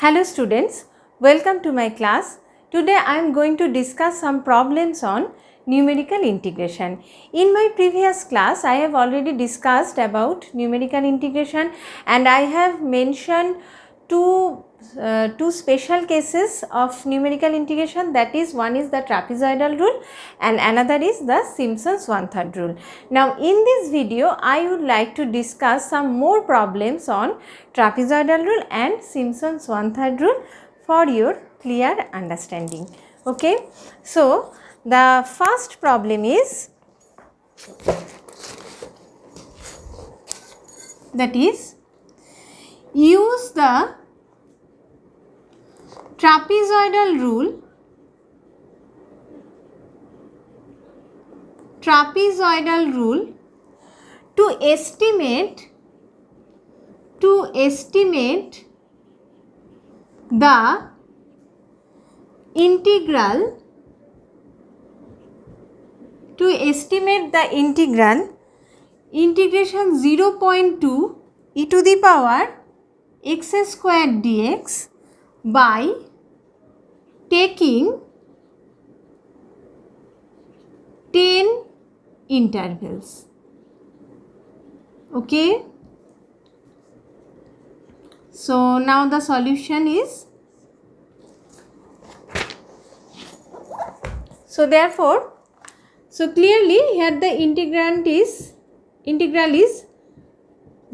Hello students, welcome to my class. Today I am going to discuss some problems on numerical integration. In my previous class I have already discussed about numerical integration and I have mentioned two special cases of numerical integration, that is, one is the trapezoidal rule and another is the Simpson's 1/3 rule. Now in this video I would like to discuss some more problems on trapezoidal rule and Simpson's 1/3 rule for your clear understanding. Okay, so the first problem is, that is, use the trapezoidal rule to estimate the integral integration 0.2 e to the power x squared dx by taking 10 intervals. Okay, so now the solution is, so therefore, so clearly here the integral is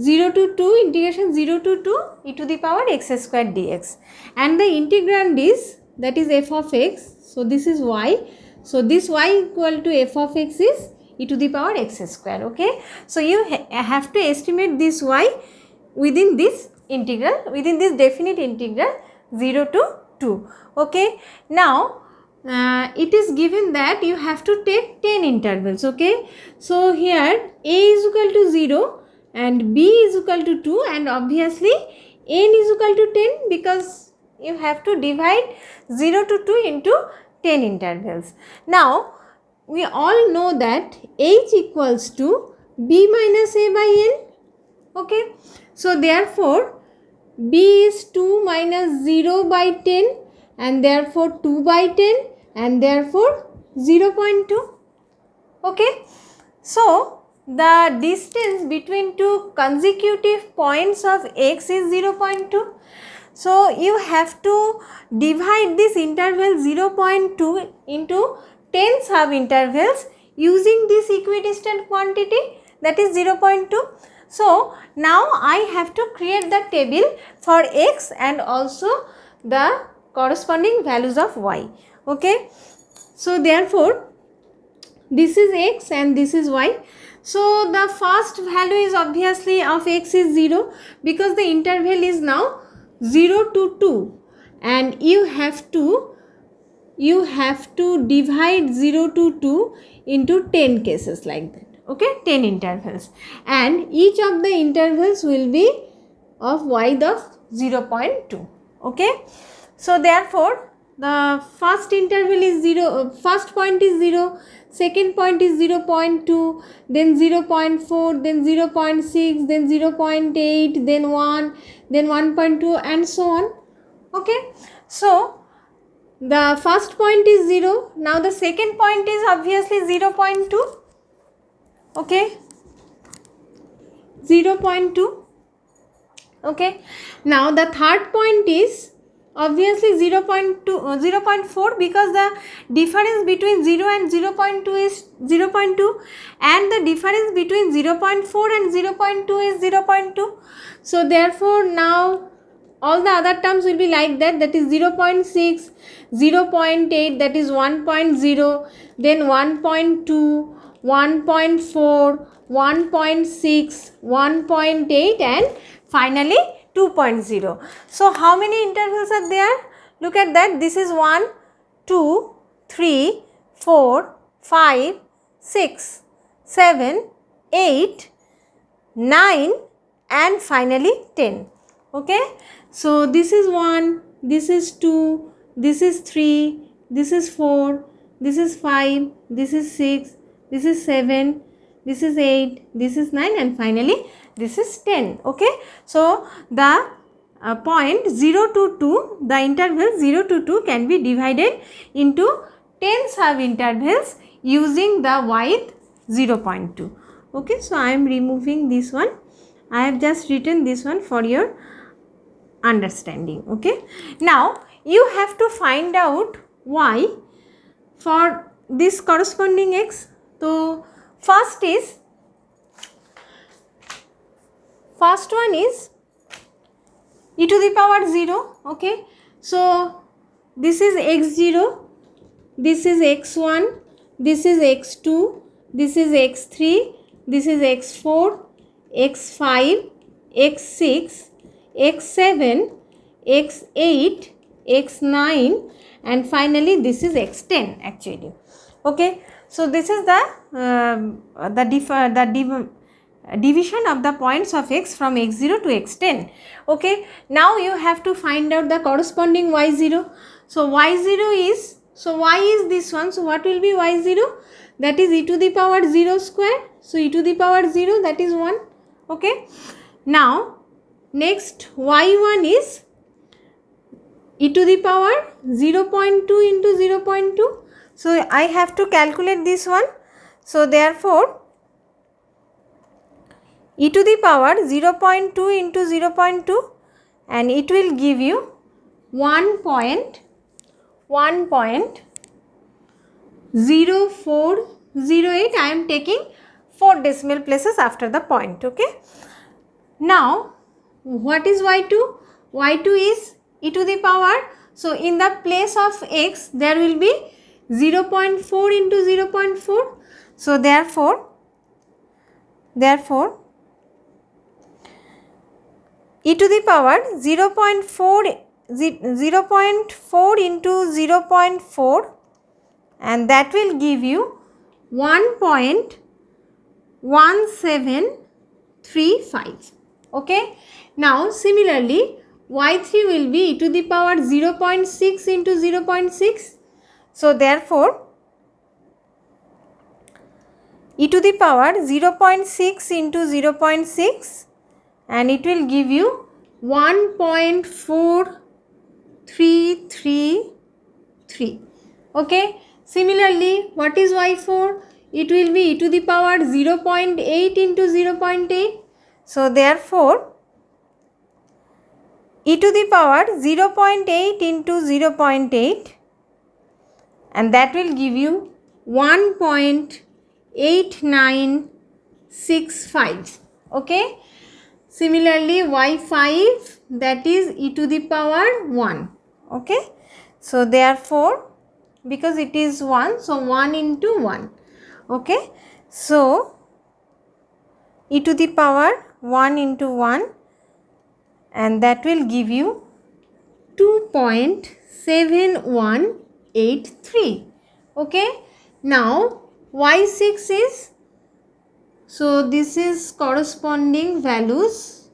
0 to 2 integration 0 to 2 e to the power x squared dx, and the integrand is, that is, f of x. So this is y, so this y equal to f of x is e to the power x square. Okay, so you have to estimate this y within this integral, within this definite integral 0 to 2. Okay, now it is given that you have to take 10 intervals. Okay, so here a is equal to 0 and b is equal to 2, and obviously n is equal to 10 because you have to divide 0 to 2 into 10 intervals. Now we all know that h equals to b minus a by n. Okay, so therefore b is 2 minus 0 by 10 and therefore 2 by 10 and therefore 0.2. Okay, so the distance between two consecutive points of x is 0.2. So you have to divide this interval 0.2 into 10 sub intervals using this equidistant quantity, that is 0.2. So now I have to create the table for x and also the corresponding values of y. Okay, so therefore this is x and this is y. So the first value is obviously of x is 0 because the interval is now 0 to 2 and you have to divide 0 to 2 into 10 cases like that. Okay, 10 intervals, and each of the intervals will be of y of 0.2. Okay, so therefore the first interval is 0, first point is 0, second point is 0.2, then 0.4, then 0.6, then 0.8, then 1, then 1.2 and so on. Okay, so the first point is 0, now the second point is obviously 0.2. Okay, 0.2. Okay, now the third point is obviously 0.4 because the difference between 0 and 0.2 is 0.2 and the difference between 0.4 and 0.2 is 0.2. So therefore now all the other terms will be like that, that is 0.6, 0.8, that is 1.0, then 1.2, 1.4, 1.6, 1.8 and finally 2.0. So how many intervals are there? Look at that, this is 1, 2, 3, 4, 5, 6, 7, 8, 9 and finally 10. Okay, so this is 1, this is 2, this is 3, this is 4, this is 5, this is 6, this is 7, this is 8, this is 9 and finally this is 10. Okay, so the point 0 to 2, the interval 0 to 2 can be divided into 10 sub intervals using the width 0.2. Okay, so I am removing this one. I have just written this one for your understanding. Okay, now you have to find out y for this corresponding x. So first one is e to the power 0. Okay, so this is x0, this is x1, this is x2, this is x3, this is x4, x5, x6, x7, x8, x9, and finally this is x10 actually. Okay, so this is the division of the points of x from x0 to x10. Okay, now you have to find out the corresponding y0. So y0 is, so y is this one, so what will be y0? That is e to the power 0 square. So e to the power 0, that is 1. Okay, now next y1 is e to the power 0.2 into 0.2. So I have to calculate this one. So therefore e to the power 0.2 into 0.2, and it will give you 1.0408. I am taking 4 decimal places after the point. Okay, now what is y2? Y2 is e to the power, so in the place of x there will be 0.4 into 0.4. So therefore e to the power 0.4 into 0.4, and that will give you 1.1735. Okay, now similarly y3 will be e to the power 0.6 into 0.6. So therefore e to the power 0.6 into 0.6, and it will give you 1.4333. Okay, similarly what is y4? It will be e to the power 0.8 into 0.8. So therefore e to the power 0.8 into 0.8, and that will give you 1.8965. Okay, similarly y5, that is e to the power 1. Okay, so therefore because it is 1, so 1 into 1. Okay, so e to the power 1 into 1, and that will give you 2.7183. Okay, now y6 is, so this is corresponding values,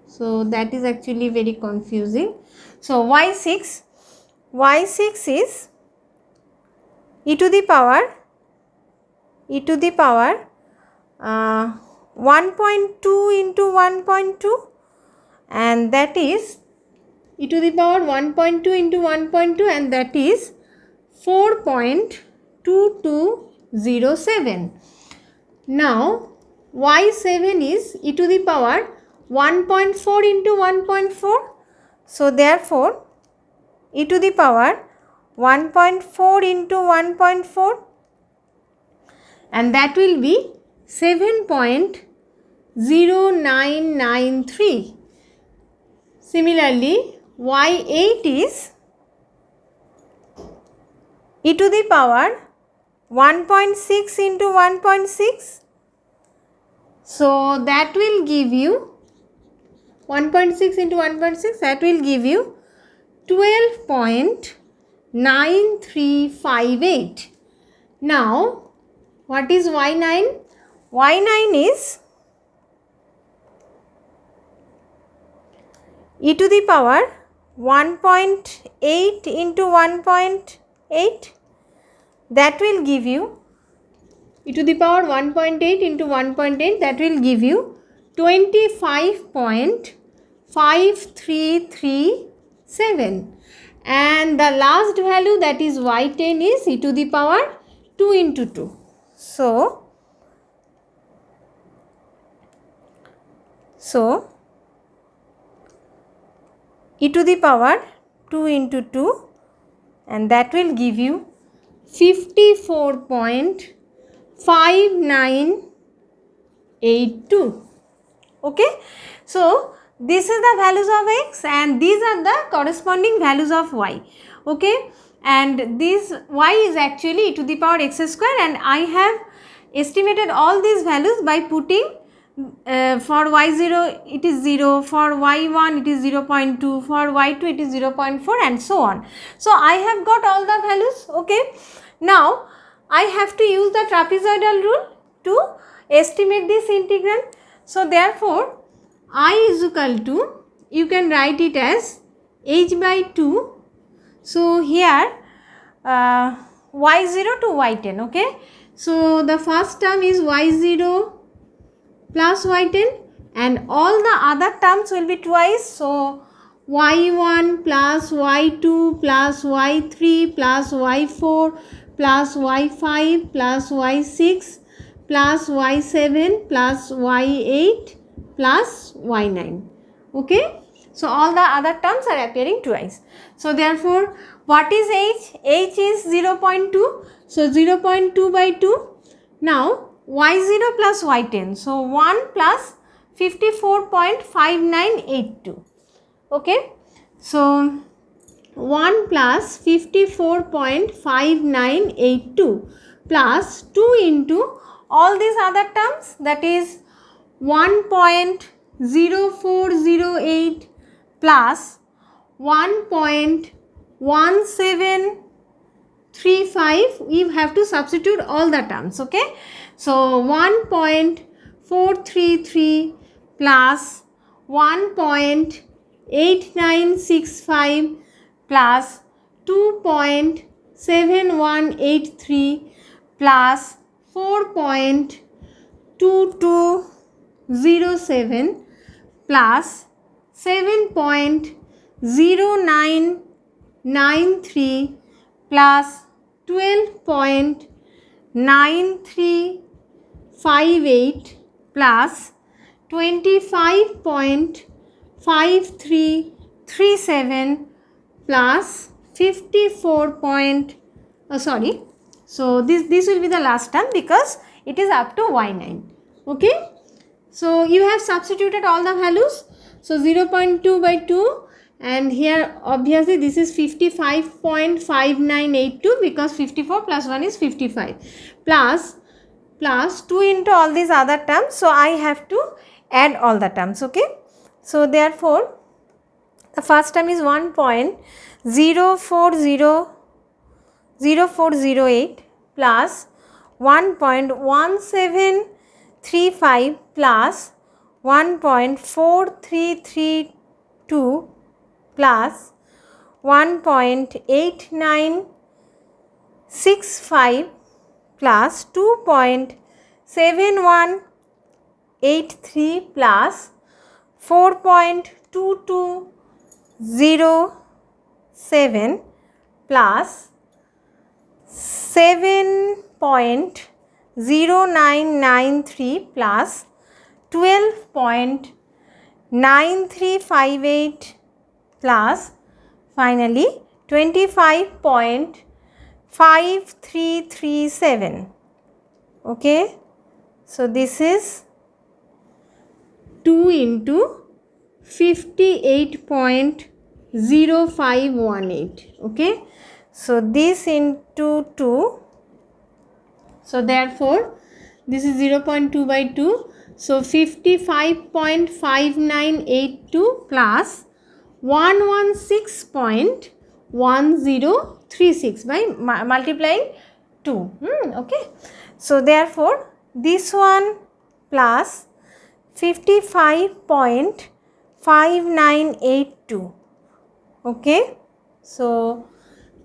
so that is actually very confusing. So y6 is e to the power 1.2 into 1.2, and that is e to the power 1.2 into 1.2, and that is 4.2207. Now y7 is e to the power 1.4 into 1.4. So therefore e to the power 1.4 into 1.4, and that will be 7.0993. Similarly y8 is e to the power 1.6 into 1.6. So that will give you 1.6 into 1.6, that will give you 12.9358. Now what is y9? y9 is e to the power 1.8 into 1.8, that will give you e to the power 1.8 into 1.8, that will give you 25.5 5337, and the last value, that is y10, is e to the power 2 into 2. So e to the power 2 into 2, and that will give you 54.5982. Okay, so this is the values of x and these are the corresponding values of y. Okay, and this y is actually e to the power x square, and I have estimated all these values by putting for y0 it is 0, for y1 it is 0.2, for y2 it is 0.4, and so on. So I have got all the values. Okay, now I have to use the trapezoidal rule to estimate this integral. So therefore I is equal to, you can write it as h by 2. So here y0 to y10. Okay, so the first term is y0 plus y10, and all the other terms will be twice. So y1 plus y2 plus y3 plus y4 plus y5 plus y6 plus y7 plus y8 plus y9. Okay, so all the other terms are appearing twice. So therefore what is h? H is 0.2. So 0.2 by 2. Now y0 plus y10. So 1 plus 54.5982. Okay, so 1 plus 54.5982 plus 2 into all these other terms, that is 1.0408 plus 1.1735. we have to substitute all the terms. Okay, so 1.433 plus 1.8965 plus 2.7183 plus 4.2207 plus 7.0993 plus 12.9358 plus 25.5337 plus 54. So this will be the last term because it is up to y9. Okay, so you have substituted all the values. So 0.2 by 2, and here obviously this is 55.5982 because 54 plus 1 is 55 plus 2 into all these other terms. So I have to add all the terms. Okay, so therefore the first term is 1.0408 plus 1.1735 plus 1.4332 plus 1.8965 plus 2.7183 plus 4.2207 plus 7.0993 plus 12.9358 plus finally 25.5337. Okay, so this is 2 into 58.0518. Okay, so this into 2. So therefore this is 0.2 by 2. So 55.5982 plus 116.1036 by multiplying 2. Okay, so therefore this one plus 55.5982. Okay, so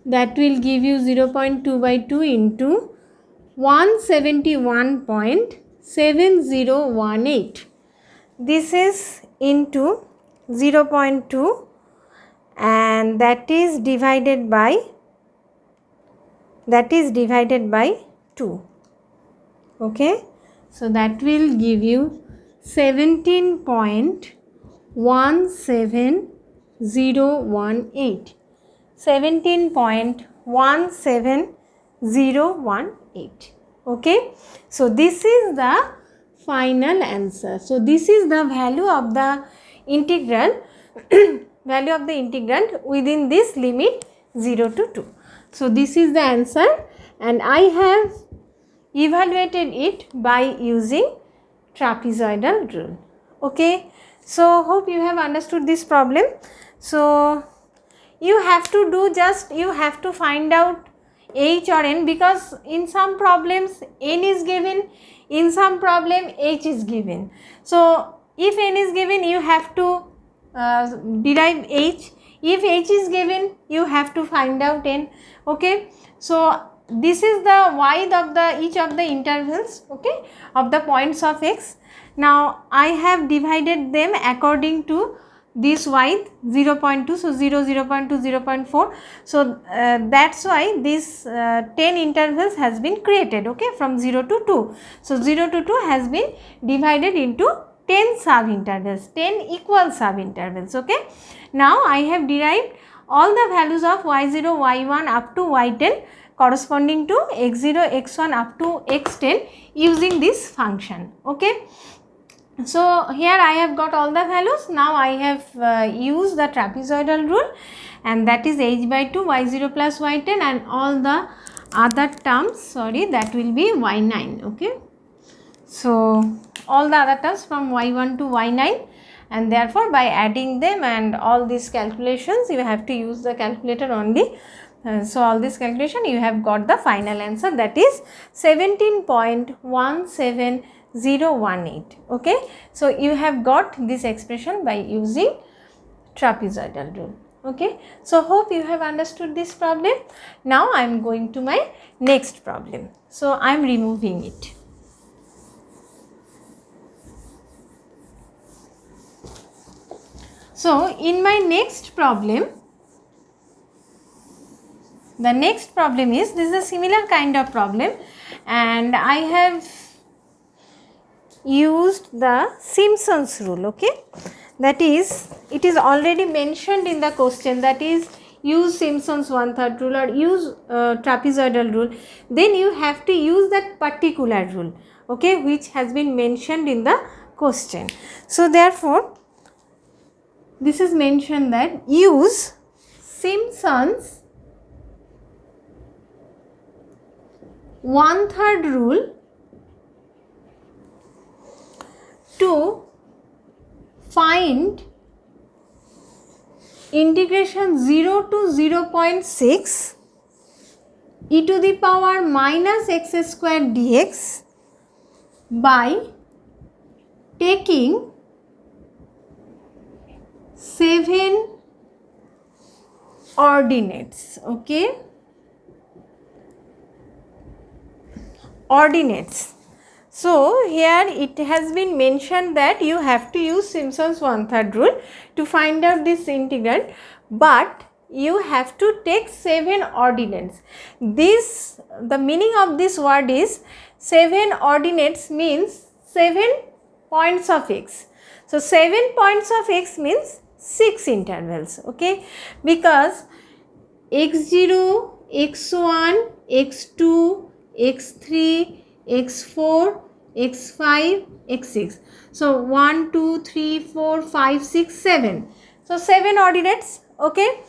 that will give you 0.2 by 2 into 171.7018. This is into 0.2, and that is divided by 2. Okay, so that will give you 17.17018. 17.17018. Okay, so this is the final answer. So this is the value of the integral value of the integrand within this limit 0 to 2. So this is the answer, and I have evaluated it by using trapezoidal rule. Okay, so hope you have understood this problem. So you have to do you have to find out h or n, because in some problems n is given, in some problem h is given. So if n is given, you have to derive h. If h is given, you have to find out n. Okay, so this is the width of the each of the intervals, okay, of the points of x. Now I have divided them according to this width 0.2, so 0, 0.2, 0.4. So that's why this 10 intervals has been created, okay, from 0 to 2. So 0 to 2 has been divided into 10 sub intervals, 10 equal sub intervals. Okay, now I have derived all the values of y0, y1 up to y10 corresponding to x0, x1 up to x10 using this function. Okay, so here I have got all the values. Now I have used the trapezoidal rule, and that is h by 2, y0 plus y10, and all the other terms, that will be y9. Okay, so all the other terms from y1 to y9, and therefore by adding them and all these calculations, you have to use the calculator only. So all this calculation, you have got the final answer, that is 17.17018. Okay, so you have got this expression by using trapezoidal rule. Okay, so hope you have understood this problem. Now I am going to my next problem. So I am removing it. So in my next problem, the next problem is, this is a similar kind of problem, and I have used the Simpson's rule. Okay, that is, it is already mentioned in the question, that is, use Simpson's 1/3 rule or use trapezoidal rule. Then you have to use that particular rule, okay, which has been mentioned in the question. So therefore this is mentioned that use Simpson's 1/3 rule to find integration 0 to 0.6 e to the power minus x square dx by taking 7 ordinates. Okay, ordinates. So here it has been mentioned that you have to use Simpson's 1/3 rule to find out this integrand, but you have to take 7 ordinates. This, the meaning of this word is 7 ordinates means 7 points of x. So 7 points of x means 6 intervals. Okay, because x0, x1, x2, x3, x4, x5, x6. So 1, 2, 3, 4, 5, 6, 7. So 7 ordinates. Okay,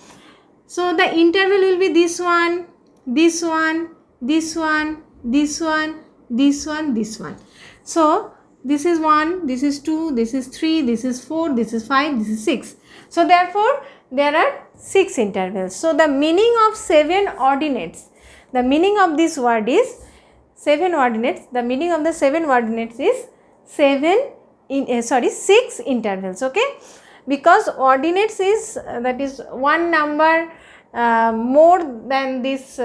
so the interval will be this one, this one, this one, this one, this one, this one. So this is 1, this is 2, this is 3, this is 4, this is 5, this is 6. So therefore there are 6 intervals. So the meaning of 7 ordinates, the meaning of this word is 7 ordinates. The meaning of the 7 ordinates is 6 intervals. Okay, because ordinates is that is one number more than this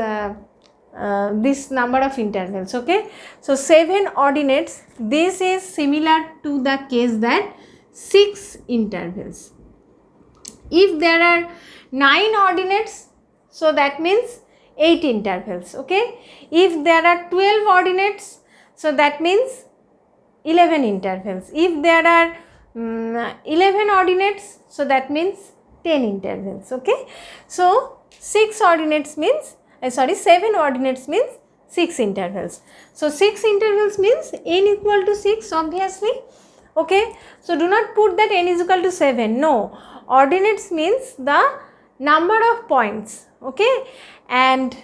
this number of intervals. Okay, so 7 ordinates. This is similar to the case that 6 intervals. If there are 9 ordinates, so that means 8 intervals. Okay. If there are 12 ordinates, so that means 11 intervals. If there are 11 ordinates, so that means 10 intervals. Okay. So 6 ordinates means 7 ordinates means 6 intervals. So 6 intervals means n equal to 6 obviously. Okay. So do not put that n is equal to 7. No. Ordinates means the number of points. Okay. And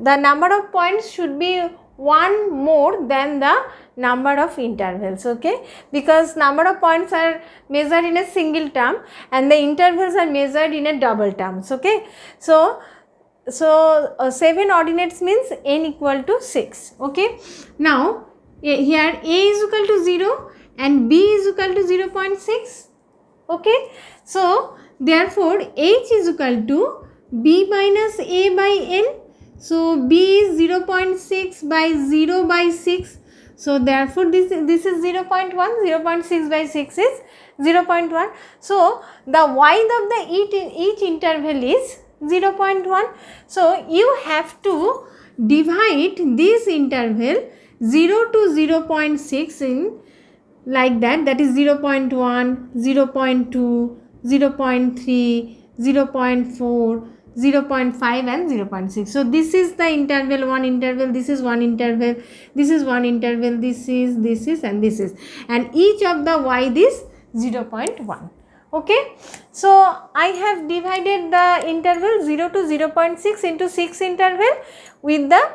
the number of points should be one more than the number of intervals. Okay. Because number of points are measured in a single term and the intervals are measured in a double terms. Okay. So 7 ordinates means n equal to 6. Okay. Now here a is equal to 0 and b is equal to 0.6. Okay. So therefore h is equal to b minus a by n. So b is 0.6 by 0 by 6. So therefore this is 0.1, 0.6 by 6 is 0.1. So the width of the each interval is 0.1. So you have to divide this interval 0 to 0.6 in like that is 0.1, 0.2, 0.3, 0.4, 0.5 and 0.6. So this is the interval, one interval, this is one interval, this is one interval, this is and this is, and each of the y is 0.1. Okay. So I have divided the interval 0 to 0.6 into 6 interval with the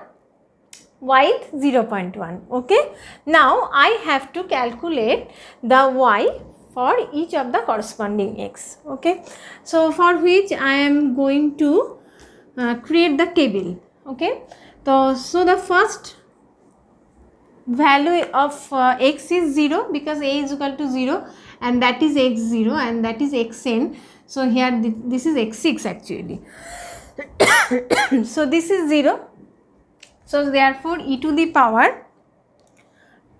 width 0.1. Okay. Now I have to calculate the y for each of the corresponding x. Okay. So for which I am going to create the table. Okay. So the first value of x is 0 because a is equal to 0 and that is x0 and that is xn. So here this is x6 actually. So this is 0. So therefore e to the power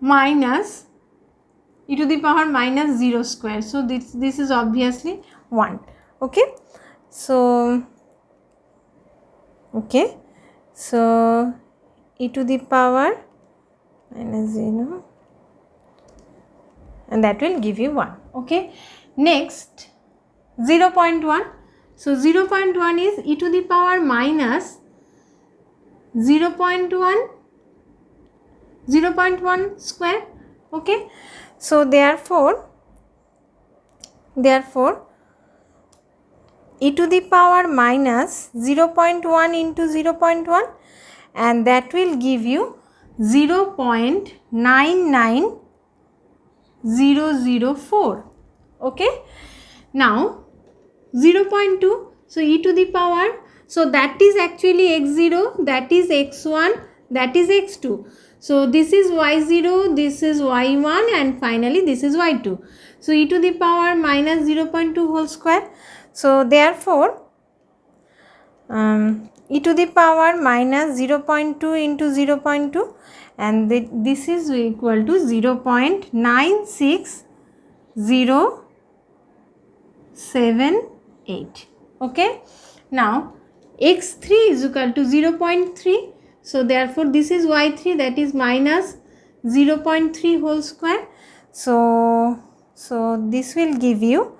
minus 0 square. So this is obviously 1. Okay. So so e to the power minus 0 and that will give you 1. Okay. Next 0.1. So 0.1 is e to the power minus 0.1 square. Okay. So therefore e to the power minus 0.1 into 0.1 and that will give you 0.99004. Okay. Now 0.2. So e to the power, so that is actually x0, that is x1, that is x2. So this is y0, this is y1 and finally this is y2. So e to the power minus 0.2 whole square. So therefore e to the power minus 0.2 into 0.2 and this is equal to 0.96078. Okay. Now x3 is equal to 0.3. So therefore this is y3, that is minus 0.3 whole square. So this will give you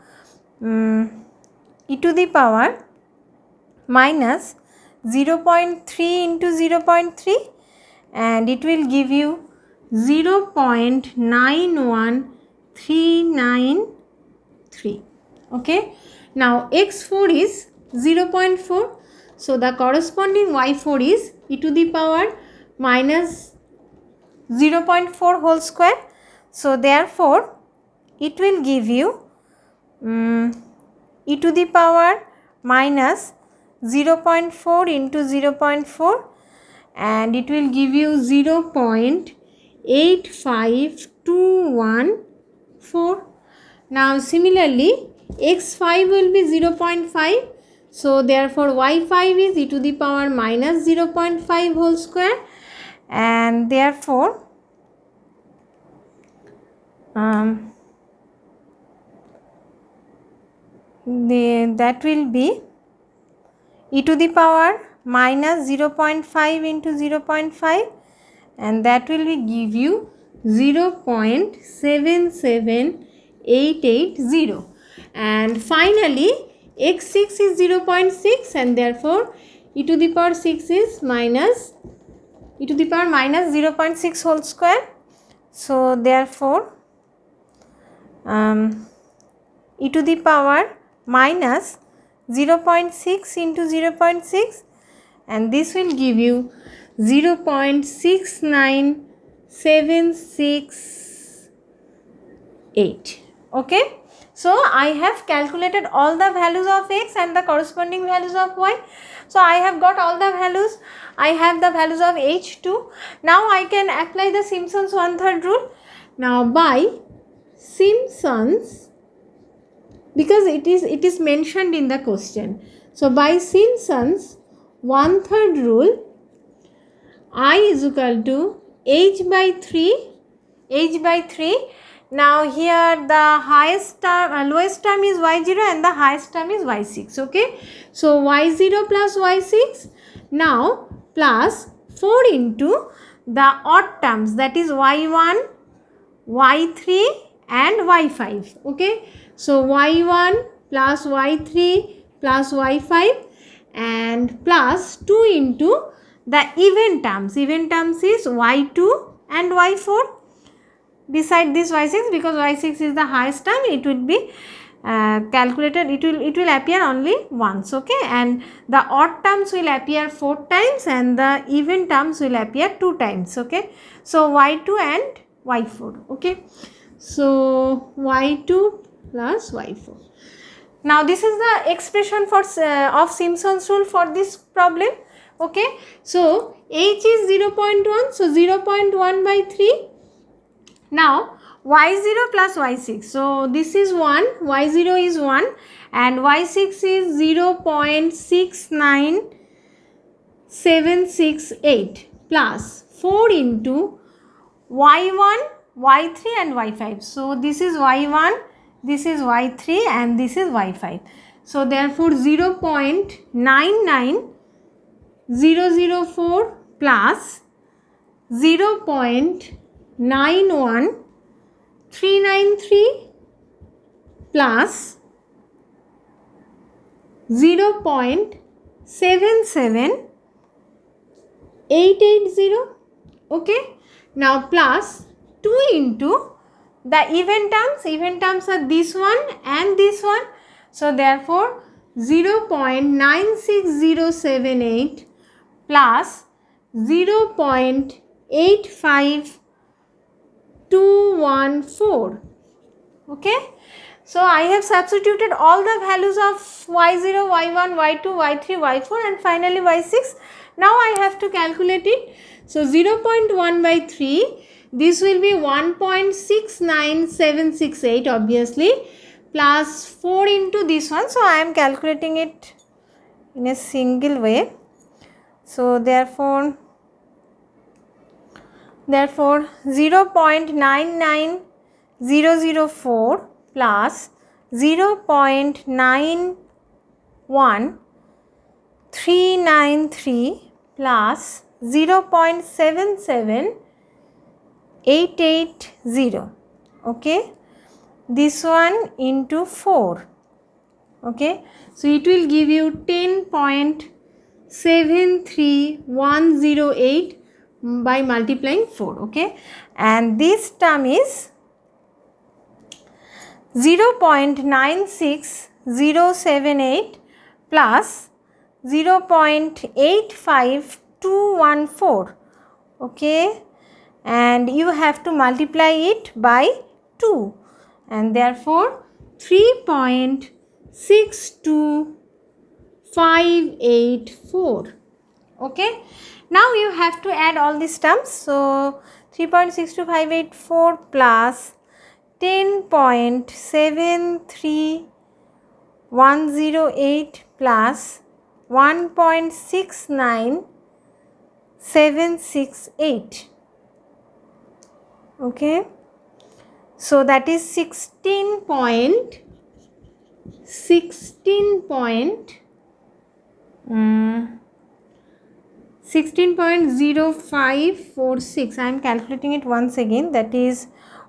e to the power minus 0.3 into 0.3 and it will give you 0.91393. Okay. Now x4 is 0.4. So the corresponding y4 is e to the power minus 0.4 whole square. So therefore it will give you e to the power minus 0.4 into 0.4 and it will give you 0.85214. Now similarly x5 will be 0.5. So therefore y5 is e to the power minus 0.5 whole square and therefore that will be e to the power minus 0.5 into 0.5, and that will be give you 0.77880. And finally x6 is 0.6, and therefore e to the power 6 is minus e to the power minus 0.6 whole square. So therefore e to the power minus 0.6 into 0.6, and this will give you 0.69768. Okay, so I have calculated all the values of x and the corresponding values of y. So I have got all the values. I have the values of h2. Now I can apply the Simpson's 1/3 rule. Now by Simpson's, because it is mentioned in the question, so by Simpson's 1/3 rule, I is equal to h by 3. Now here the highest term, lowest term is y0 and the highest term is y6. Okay, so y0 plus y6, now plus 4 into the odd terms, that is y1, y3 and y5. Okay, so y1 plus y3 plus y5 and plus 2 into the even terms. Even terms is y2 and y4. Beside this y6, because y6 is the highest term, it will be calculated, it will appear only once. Okay, and the odd terms will appear 4 times and the even terms will appear 2 times. Okay, so y2 and y4. Okay, so y2 plus y4. Now this is the expression for of Simpson's rule for this problem. Okay, so h is 0.1, so 0.1 by 3. Now y0 plus y6, so this is 1, y0 is 1 and y6 is 0.69768 plus 4 into y1, y3 and y5. So this is y1, this is y3 and this is y5. So therefore 0.99004 plus 0.91393 plus 0.77880. Okay, now plus 2 into the even terms are this one and this one. So therefore 0.96078 plus 0.85214. Okay, so I have substituted all the values of y0, y1, y2, y3, y4 and finally y6. Now I have to calculate it. So 0.1 by 3, this will be 1.69768 obviously, plus 4 into this one. So I am calculating it in a single way. So therefore 0.99004 plus 0.91393 plus 0.77880. Okay, this one into 4. Okay, so it will give you 10.73108 by multiplying 4. Okay, and this term is 0.96078 plus 0.85214. Okay, and you have to multiply it by 2 and therefore 3.62584. Okay, now you have to add all these terms. So 3.62584 plus 10.73108 plus 1.69768. Okay, so that is 16.7 16.0546. I am calculating it once again. That is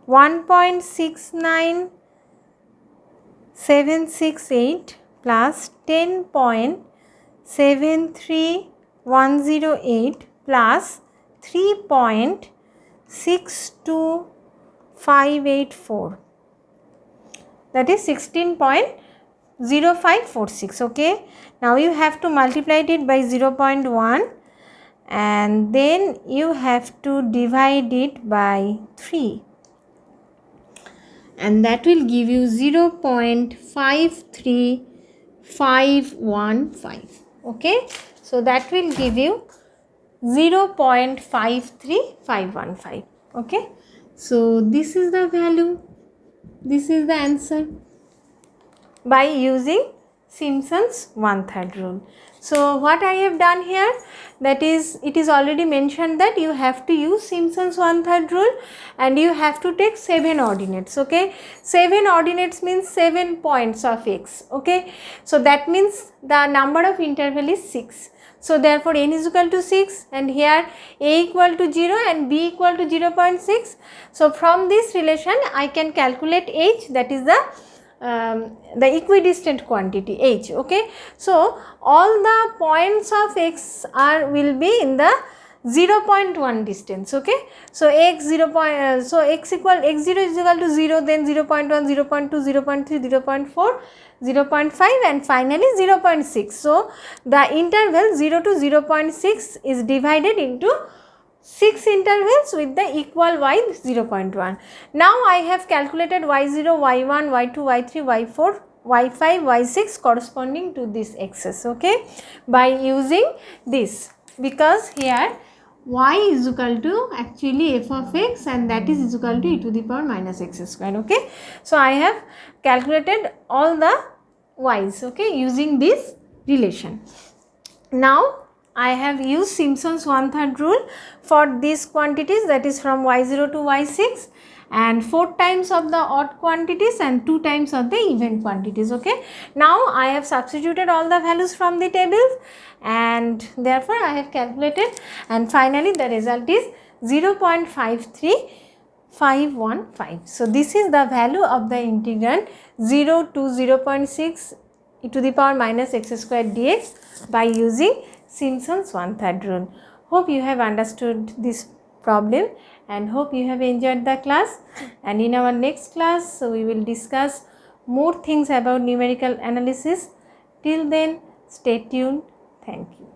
1.69768 plus 10.73108 plus 3.62584. That is 16.0546. Okay. Now you have to multiply it by 0.1 and then you have to divide it by 3. And that will give you 0.53515. Okay. So that will give you 0.53515. Okay. So this is the value. This is the answer by using Simpson's 1/3 rule. So what I have done here, that is, it is already mentioned that you have to use Simpson's 1/3 rule and you have to take 7 ordinates. Okay, 7 ordinates means 7 points of x. Okay, so that means the number of interval is 6. So therefore n is equal to 6 and here a equal to 0 and b equal to 0.6. So from this relation I can calculate h, that is the equidistant quantity h. Okay, so all the points of x will be in the 0.1 distance. Okay, so x 0. So x0 is equal to 0, then 0.1, 0.2, 0.3, 0.4, 0.5 and finally 0.6. So the interval 0 to 0.6 is divided into 6 intervals with the equal y 0.1. Now I have calculated y0, y1, y2, y3, y4, y5, y6 corresponding to this x's. Okay, by using this, because here y is equal to actually f of x and that is equal to e to the power minus x square. Okay, so I have calculated all the y's, okay, using this relation. Now I have used Simpson's 1/3 rule for these quantities, that is from y0 to y6, and 4 times of the odd quantities and 2 times of the even quantities. Okay, now I have substituted all the values from the tables and therefore I have calculated, and finally the result is 0.53515. So this is the value of the integrand 0 to 0.6 e to the power minus x square dx by using Simpson's 1/3 rule. Hope you have understood this problem and hope you have enjoyed the class, and in our next class we will discuss more things about numerical analysis. Till then, stay tuned. Thank you.